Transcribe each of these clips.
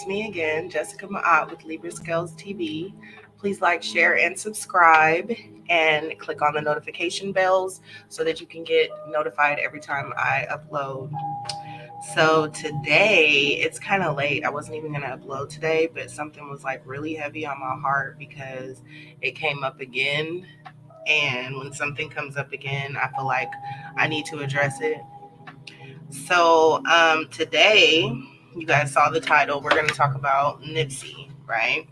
me again, Jessica Ma'at with Libra Scales TV. Please like, share, and subscribe, and click on the notification bells so that you can get notified every time I upload. So today, it's kind of late. I wasn't even going to upload today, but something was like really heavy on my heart because it came up again. And when something comes up again, I feel like I need to address it. So today, you guys saw the title. We're going to talk about Nipsey, right?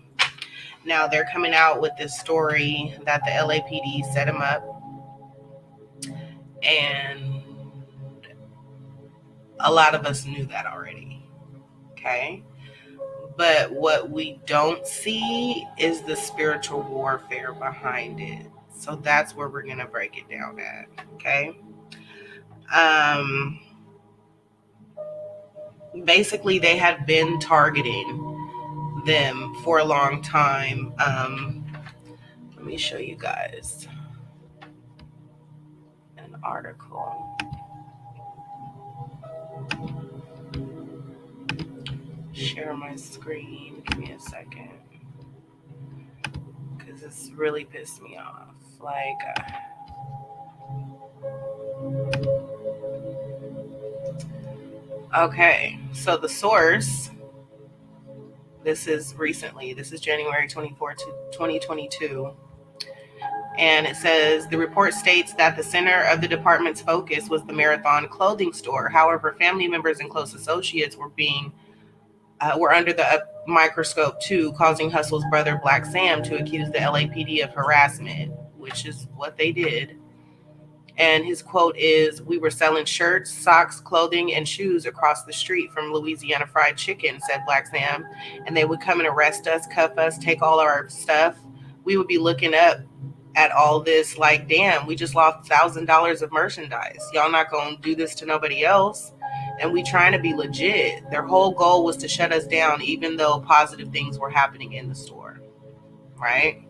Now they're coming out with this story that the LAPD set him up, and a lot of us knew that already, okay? But what we don't see is the spiritual warfare behind it. So that's where we're going to break it down at, okay? Basically, they had been targeting them for a long time. Let me show you guys an article. Share my screen. Give me a second, because this really pissed me off. Okay, so the source. This is recently. This is January 24th, 2022. And it says, the report states that the center of the department's focus was the Marathon clothing store. However, family members and close associates were under the microscope too, causing Hussle's brother Black Sam to accuse the LAPD of harassment, which is what they did. And his quote is, "We were selling shirts, socks, clothing, and shoes across the street from Louisiana Fried Chicken," said Black Sam. "And they would come and arrest us, cuff us, take all our stuff. We would be looking up at all this like, damn, we just lost $1,000 of merchandise. Y'all not gonna do this to nobody else. And we trying to be legit." Their whole goal was to shut us down, even though positive things were happening in the store, right?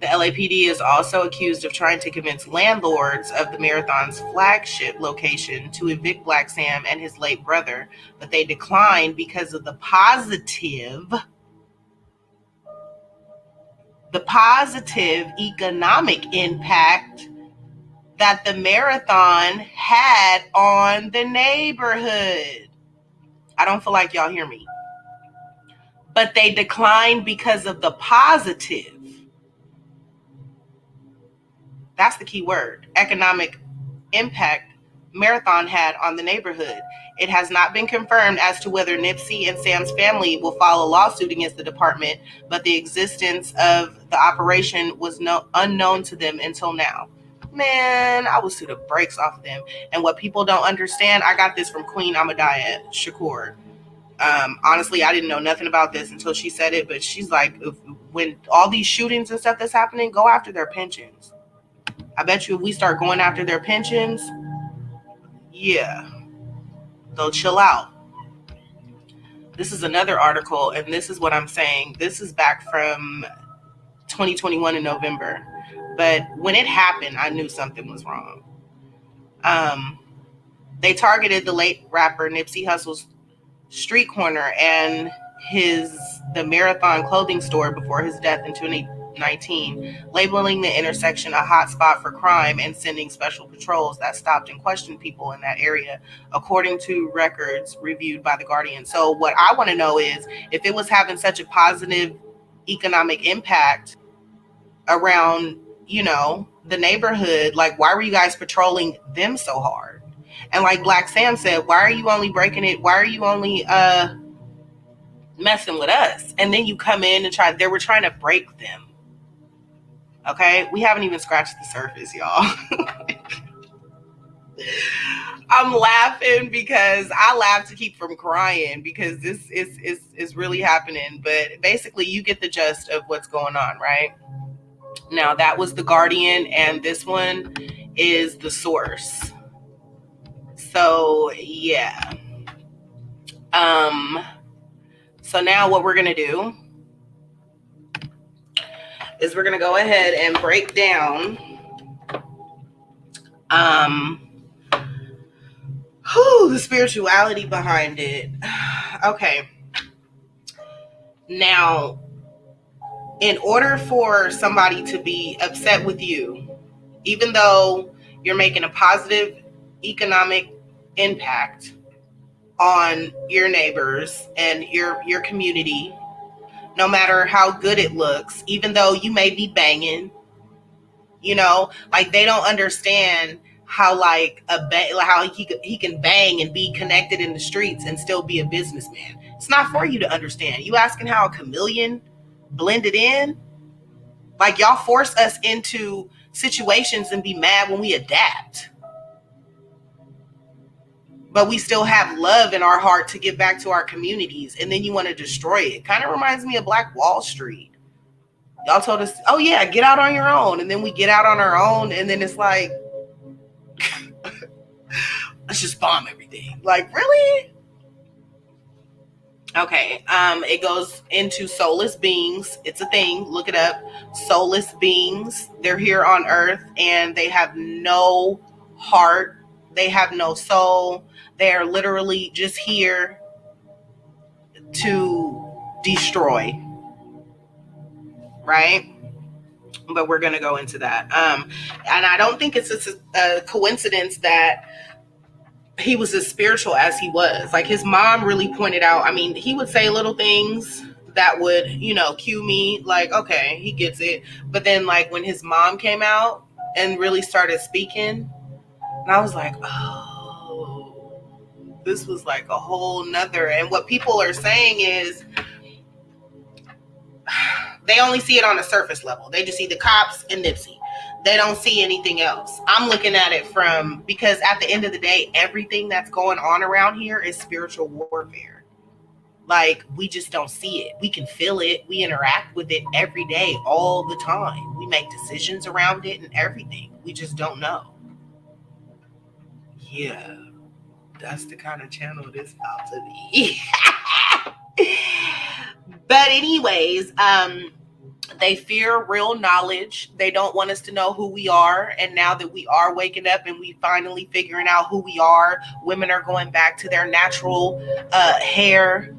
The LAPD is also accused of trying to convince landlords of the Marathon's flagship location to evict Black Sam and his late brother, but they declined because of the positive economic impact that the Marathon had on the neighborhood. I don't feel like y'all hear me. But they declined because of the positive. That's the key word. Economic impact Marathon had on the neighborhood. It has not been confirmed as to whether Nipsey and Sam's family will file a lawsuit against the department, but the existence of the operation was unknown to them until now. Man, I was to the brakes off of them. And what people don't understand, I got this from Queen Amadaya Shakur. Honestly, I didn't know nothing about this until she said it, but she's like, when all these shootings and stuff that's happening, go after their pensions. I bet you if we start going after their pensions, yeah, they'll chill out. This is another article, and this is what I'm saying. This is back from 2021 in November. But when it happened, I knew something was wrong. They targeted the late rapper Nipsey Hussle's street corner and the Marathon clothing store before his death in 2019, labeling the intersection a hot spot for crime and sending special patrols that stopped and questioned people in that area, according to records reviewed by The Guardian. So what I want to know is, if it was having such a positive economic impact around, the neighborhood, like, why were you guys patrolling them so hard? And like Black Sam said, why are you only breaking it? Why are you only messing with us? And then you come in and they were trying to break them. Okay? We haven't even scratched the surface, y'all. I'm laughing because I laugh to keep from crying, because this is really happening. But basically, you get the gist of what's going on, right? Now, that was The Guardian, and this one is The Source. So, yeah. So now what we're going to do is we're going to go ahead and break down the spirituality behind it. Okay. Now, in order for somebody to be upset with you, even though you're making a positive economic impact on your neighbors and your community, no matter how good it looks, even though you may be banging, like they don't understand how like how he can bang and be connected in the streets and still be a businessman. It's not for you to understand. You asking how a chameleon blended in? Like, y'all force us into situations and be mad when we adapt. But we still have love in our heart to give back to our communities, and then you want to destroy it. Kind of reminds me of Black Wall Street. Y'all told us, oh yeah, get out on your own, and then we get out on our own, and then it's like, let's just bomb everything. Like, really? Okay, it goes into soulless beings. It's a thing. Look it up. Soulless beings. They're here on Earth, and they have no heart. They have no soul. They are literally just here to destroy. Right? But we're going to go into that. And I don't think it's a coincidence that he was as spiritual as he was. Like, his mom really pointed out, I mean, he would say little things that would, cue me, like, okay, he gets it. But then, like, when his mom came out and really started speaking, and I was like, oh, this was like a whole nother. And what people are saying is they only see it on a surface level. They just see the cops and Nipsey. They don't see anything else. I'm looking at it because at the end of the day, everything that's going on around here is spiritual warfare. Like, we just don't see it. We can feel it. We interact with it every day, all the time. We make decisions around it and everything. We just don't know. Yeah, that's the kind of channel this about to be. But anyways, they fear real knowledge. They don't want us to know who we are. And now that we are waking up and we finally figuring out who we are, women are going back to their natural hair.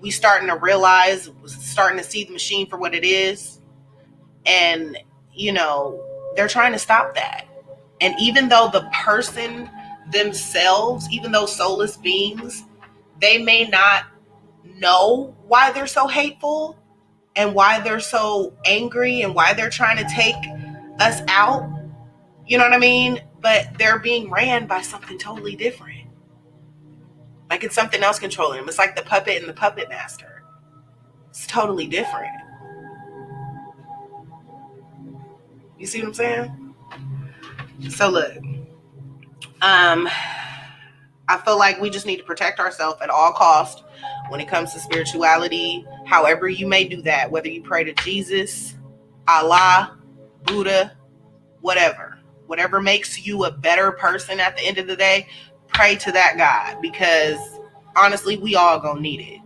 We starting to realize, starting to see the machine for what it is. And, they're trying to stop that. And even though the person themselves, even though soulless beings, they may not know why they're so hateful and why they're so angry and why they're trying to take us out. You know what I mean? But they're being ran by something totally different. Like, it's something else controlling them. It's like the puppet and the puppet master. It's totally different. You see what I'm saying? So look, I feel like we just need to protect ourselves at all costs when it comes to spirituality. However you may do that, whether you pray to Jesus, Allah, Buddha, whatever makes you a better person at the end of the day, pray to that God, because honestly, we all gonna need it.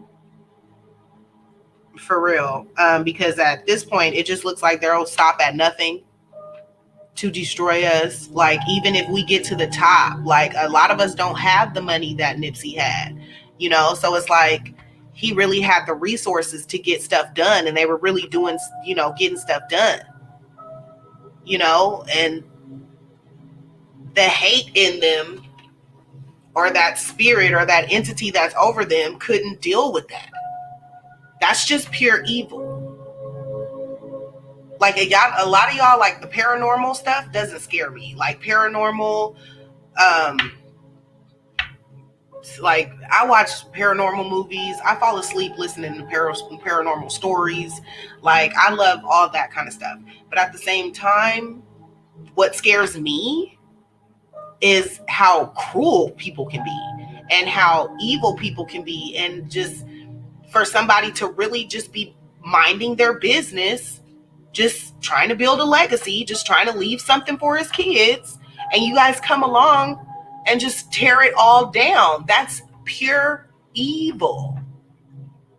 For real. Because at this point, it just looks like they'll stop at nothing to destroy us. Like, even if we get to the top, like, a lot of us don't have the money that Nipsey had, so it's like he really had the resources to get stuff done, and they were really doing, getting stuff done, and the hate in them, or that spirit or that entity that's over them, couldn't deal with that. That's just pure evil. Like, a lot of y'all, like, the paranormal stuff doesn't scare me. Like, paranormal, like, I watch paranormal movies. I fall asleep listening to paranormal stories. Like, I love all that kind of stuff. But at the same time, what scares me is how cruel people can be and how evil people can be. And just for somebody to really just be minding their business, just trying to build a legacy, just trying to leave something for his kids, and you guys come along and just tear it all down. That's pure evil.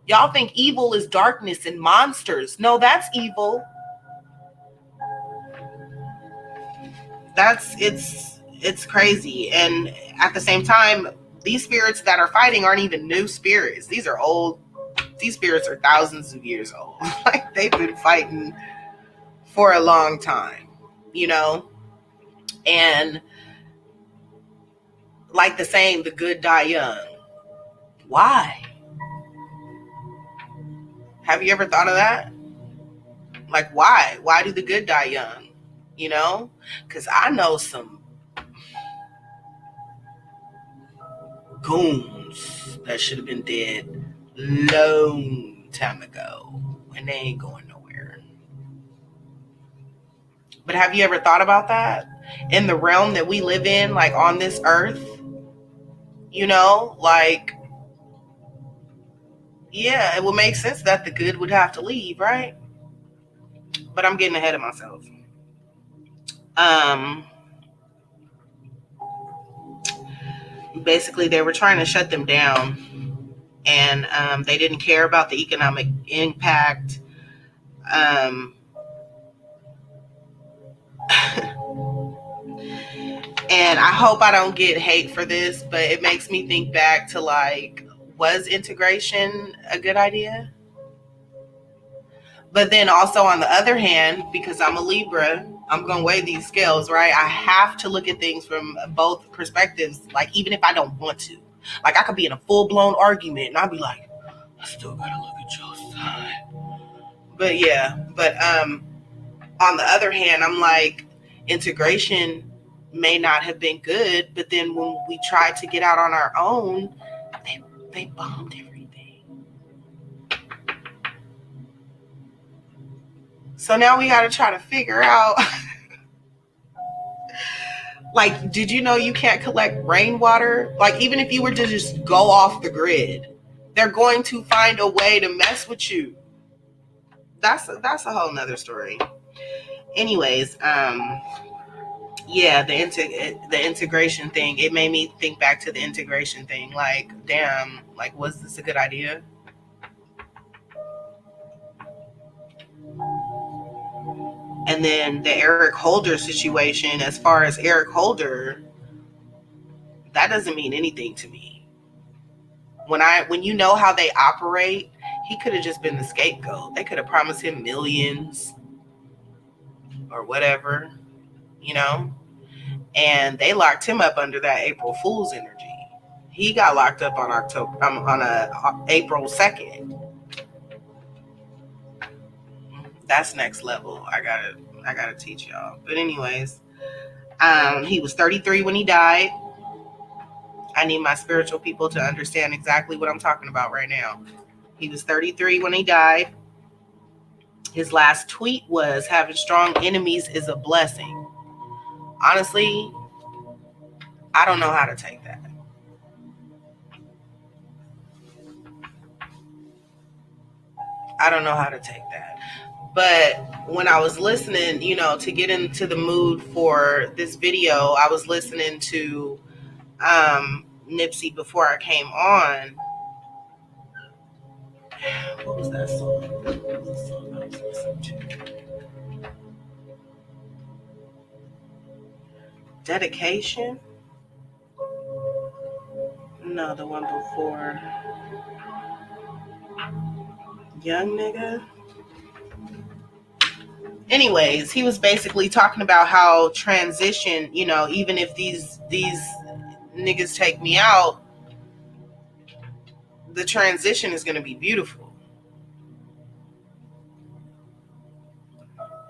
Y'all think evil is darkness and monsters. No, that's evil. It's crazy. And at the same time, these spirits that are fighting aren't even new spirits. These are old These spirits are thousands of years old. Like, they've been fighting for a long time, you know? And like the saying, the good die young. Why? Have you ever thought of that? Like, why? Why do the good die young? You know? Because I know some goons that should have been dead long time ago, and they ain't going nowhere. But have you ever thought about that? In the realm that we live in, like on this earth, you know, like, yeah, it would make sense that the good would have to leave, right? But I'm getting ahead of myself. Um, Basically, they were trying to shut them down, and they didn't care about the economic impact. Um, and I hope I don't get hate for this, but it makes me think back to, like, was integration a good idea? But then also, on the other hand, because I'm a Libra, I'm going to weigh these scales, right? I have to look at things from both perspectives, like, even if I don't want to. Like, I could be in a full-blown argument, and I'll be like, I still got to look at your side. But yeah, on the other hand, I'm like, integration may not have been good, but then when we tried to get out on our own, they bombed everything. So now we got to try to figure out, like, did you know you can't collect rainwater? Like, even if you were to just go off the grid, they're going to find a way to mess with you. That's a whole nother story. Anyways, yeah, the integration thing, it made me think back to the integration thing. Like, damn, like, was this a good idea? And then the Eric Holder situation, as far as Eric Holder, that doesn't mean anything to me. When you know how they operate, he could have just been the scapegoat. They could have promised him millions or whatever, you know? And they locked him up under that April Fool's energy. He got locked up on April 2nd. That's next level. I gotta teach y'all. But anyways, he was 33 when he died. I need my spiritual people to understand exactly what I'm talking about right now. He was 33 when he died. His last tweet was, having strong enemies is a blessing. Honestly, I don't know how to take that. I don't know how to take that. But when I was listening, you know, to get into the mood for this video, I was listening to Nipsey before I came on. What was that song? What was the song I was listening to? Dedication? No, the one before. Young Nigga? Anyways, he was basically talking about how transition, you know, even if these niggas take me out, the transition is going to be beautiful.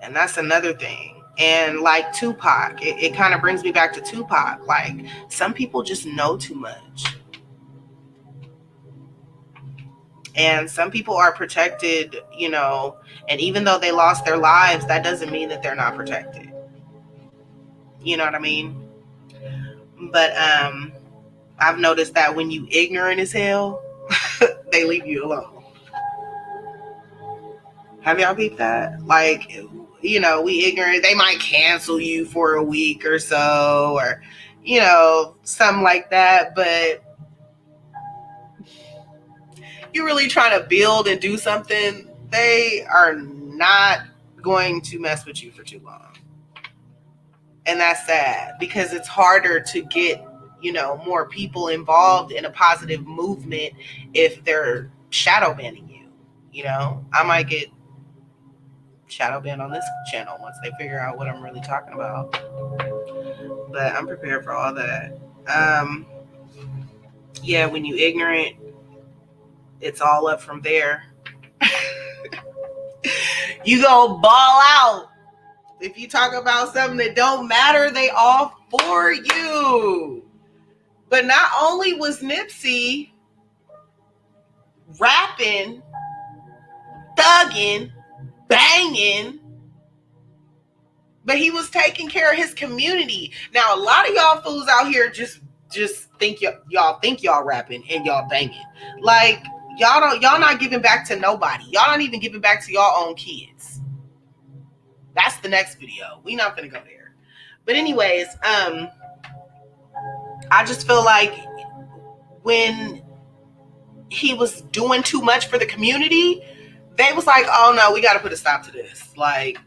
And that's another thing. And like Tupac, it kind of brings me back to Tupac. Like, some people just know too much. And some people are protected, you know, and even though they lost their lives, that doesn't mean that they're not protected. You know what I mean? But I've noticed that when you ignorant as hell, they leave you alone. Have y'all peeped that? Like, you know, we ignorant, they might cancel you for a week or so, or, you know, something like that. But you're really trying to build and do something, they are not going to mess with you for too long. And that's sad, because it's harder to get, you know, more people involved in a positive movement if they're shadow banning you. You know, I might get shadow banned on this channel once they figure out what I'm really talking about. But I'm prepared for all that. Yeah, when you ignorant, it's all up from there. You go ball out. If you talk about something that don't matter, they all for you. But not only was Nipsey rapping, thugging, banging, but he was taking care of his community. Now, a lot of y'all fools out here just think y'all think y'all rapping and y'all banging. Like, y'all not giving back to nobody. Y'all not even giving back to y'all own kids. That's the next video. We not gonna go there. But anyways, I just feel like when he was doing too much for the community, they was like, oh no, we got to put a stop to this. Like,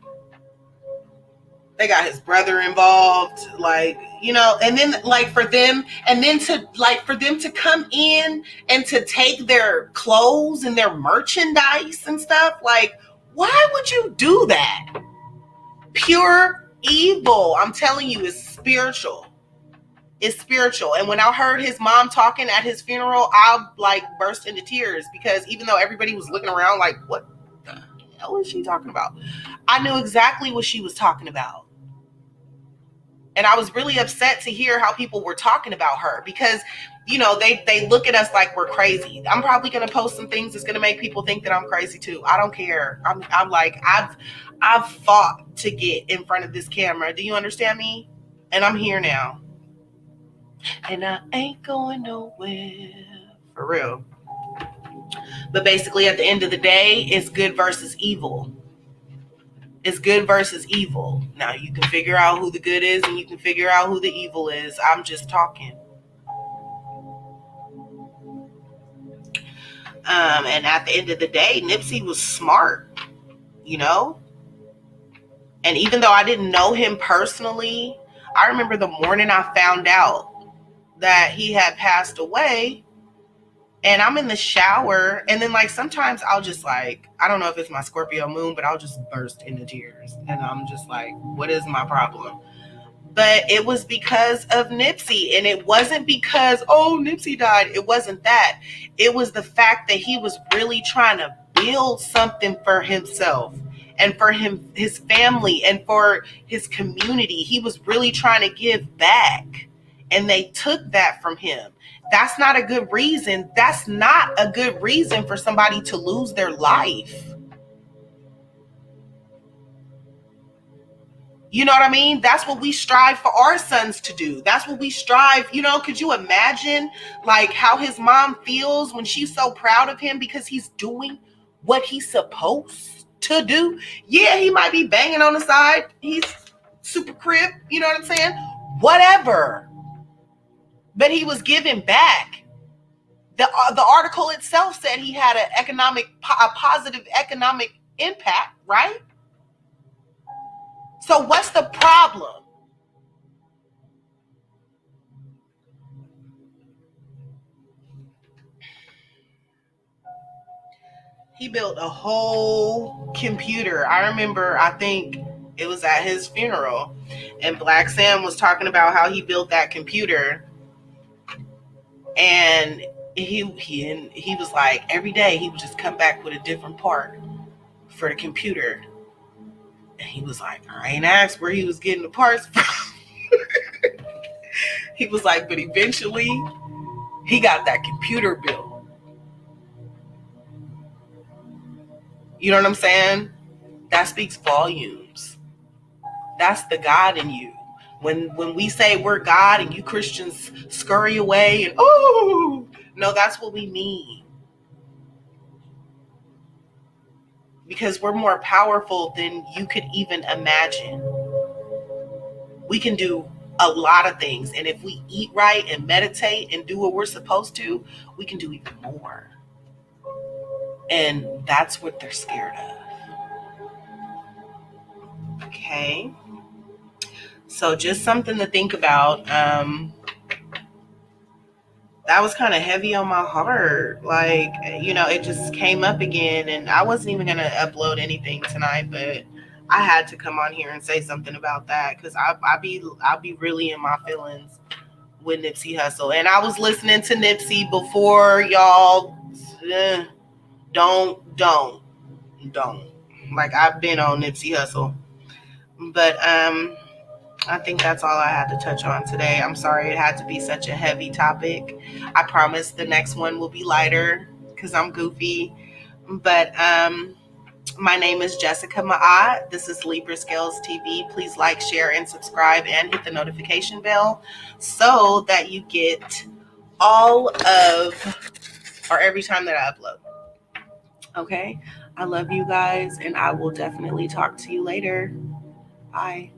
they got his brother involved, like, you know, and then like for them to come in and to take their clothes and their merchandise and stuff, like, why would you do that? Pure evil. I'm telling you, it's spiritual. It's spiritual. And when I heard his mom talking at his funeral, I like burst into tears, because even though everybody was looking around like, what the hell is she talking about? I knew exactly what she was talking about. And I was really upset to hear how people were talking about her, because, you know, they look at us like we're crazy. I'm probably going to post some things that's going to make people think that I'm crazy too. I don't care. I'm like, I've fought to get in front of this camera. Do you understand me? And I'm here now. And I ain't going nowhere. For real. But basically, at the end of the day, it's good versus evil. It's good versus evil. Now, you can figure out who the good is and you can figure out who the evil is. I'm just talking. And at the end of the day, Nipsey was smart, you know? And even though I didn't know him personally, I remember the morning I found out that he had passed away, and I'm in the shower, and then like sometimes I'll just like, I don't know if it's my Scorpio moon, but I'll just burst into tears, and I'm just like, what is my problem? But it was because of Nipsey, and it wasn't because, oh, Nipsey died. It wasn't that. It was the fact that he was really trying to build something for himself and for his family and for his community. He was really trying to give back, and they took that from him. That's not a good reason. That's not a good reason for somebody to lose their life. You know what I mean? That's what we strive for our sons to do. That's what we strive, you know, could you imagine like how his mom feels when she's so proud of him because he's doing what he's supposed to do? Yeah, he might be banging on the side. He's super crib, you know what I'm saying? Whatever. But he was giving back. The article itself said he had a positive economic impact, right? So what's the problem? He built a whole computer. I remember, I think it was at his funeral, and Black Sam was talking about how he built that computer, and he was like, every day he would just come back with a different part for the computer. And he was like, I ain't asked where he was getting the parts from. He was like, but eventually he got that computer built. You know what I'm saying? That speaks volumes. That's the God in you. When we say we're God and you Christians scurry away and, oh, no, that's what we mean. Because we're more powerful than you could even imagine. We can do a lot of things. And if we eat right and meditate and do what we're supposed to, we can do even more. And that's what they're scared of. Okay. So just something to think about. that was kind of heavy on my heart. Like, it just came up again, and I wasn't even gonna upload anything tonight, but I had to come on here and say something about that because I be really in my feelings with Nipsey Hussle, and I was listening to Nipsey before y'all. uh, don't like I've been on Nipsey Hussle, but I think that's all I had to touch on today. I'm sorry it had to be such a heavy topic. I promise the next one will be lighter because I'm goofy. But my name is Jessica Ma'at. This is Libra Scales TV. Please like, share, and subscribe, and hit the notification bell so that you get all of or every time that I upload. Okay? I love you guys, and I will definitely talk to you later. Bye.